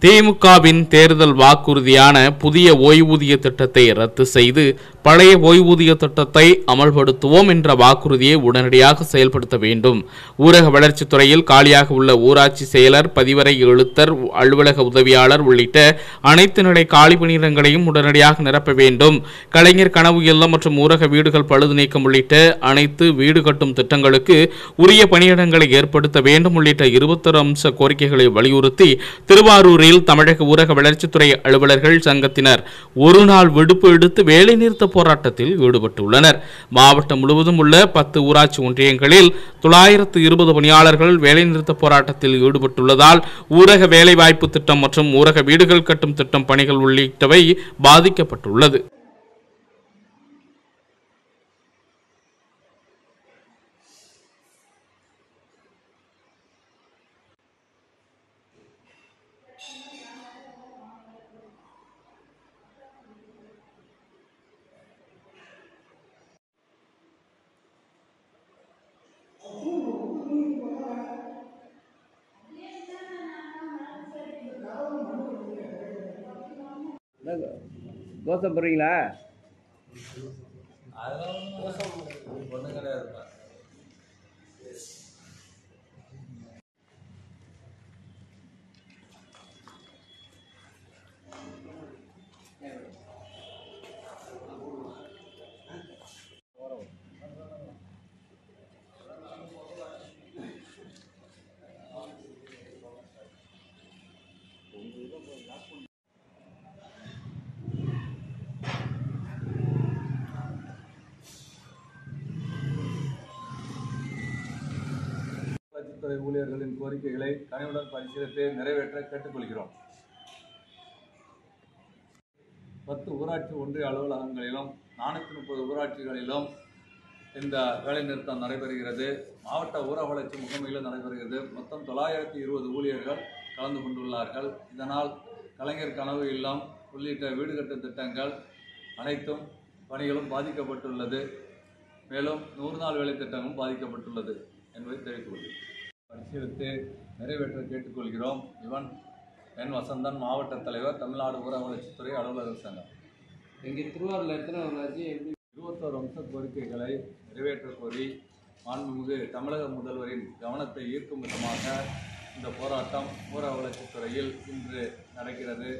திமுகவின் தேர்தல் வாக்குறுதியான புதிய ஓய்வூதிய திட்டத்தை ரத்து செய்து பழைய ஓய்வூதிய திட்டத்தை அமல்படுத்துவோம் என்ற வாக்குறுதியை உடனடியாக செயல்படுத்த வேண்டும். ஊரக வளர்ச்சித் துறையில் காலியாக உள்ள ஊராட்சி செயலர், பதிவறை எழுத்தர், அலுவலக உதவியாளர் உள்ளிட்ட அனைத்து நிலை காலி பணியிடங்களையும் உடனடியாக நிரப்ப வேண்டும். கலைஞர் கனவு இல்லம் மற்றும் ஊரக வீடுகள் பழுது நீக்கம் உள்ளிட்ட அனைத்து வீடு கட்டும் திட்டங்களுக்கு உரிய பணியிடங்களை ஏற்படுத்த வேண்டும் உள்ளிட்ட 21 அம்ச கோரிக்கைகளை வலியுறுத்தி திருவாரூரில் தமிழக ஊரக வளர்ச்சித்துறை அலுவலர்கள் சங்கத்தினர் ஒரு நாள் விடுப்பு எடுத்து வேலைநிறுத்த போராட்டத்தில் ஈடுபட்டுள்ளனர். மாவட்டம் முழுவதும் உள்ள 10 ஊராட்சி ஒன்றியங்களில் 920 பணியாளர்கள் வேலைநிறுத்த போராட்டத்தில் ஈடுபட்டுள்ளதால் ஊரக வேலைவாய்ப்பு திட்டம் மற்றும் ஊரக வீடுகள் கட்டும் திட்டம் பணிகள் உள்ளிட்டவை பாதிக்கப்பட்டுள்ளது. தோசை போடுறீங்களா? துறை ஊழியர்களின் கோரிக்கைகளை கனிவுடன் பரிசீலித்து நிறைவேற்ற கேட்டுக்கொள்கிறோம். 10 ஊராட்சி ஒன்றிய அலுவலகங்களிலும் 430 ஊராட்சிகளிலும் இந்த வேலைநிறுத்தம் நடைபெறுகிறது. மாவட்ட ஊரக வளர்ச்சி முகமையிலும் நடைபெறுகிறது. மொத்தம் 920 ஊழியர்கள் கலந்து கொண்டுள்ளார்கள். இதனால் கலைஞர் கனவு இல்லம் உள்ளிட்ட வீடு கட்டும் திட்டங்கள் அனைத்தும் பணிகளும் பாதிக்கப்பட்டுள்ளது. மேலும் 100 நாள் வேலை திட்டமும் பாதிக்கப்பட்டுள்ளது என்பதை தெரிவித்துள்ளது. பரிசீலித்து நிறைவேற்ற கேட்டுக்கொள்கிறோம். இவன் என் வசந்தன், மாவட்ட தலைவர், தமிழ்நாடு ஊரக வளர்ச்சித்துறை அலுவலர்கள் சங்கம். எங்கள் திருவாரூரில் எத்தனை ஊராட்சி? 21 அம்ச கோரிக்கைகளை நிறைவேற்ற கோரி மாண்புமிகு தமிழக முதல்வரின் கவனத்தை ஈர்க்கும் விதமாக இந்த போராட்டம் ஊரக வளர்ச்சித்துறையில் இன்று நடக்கிறது.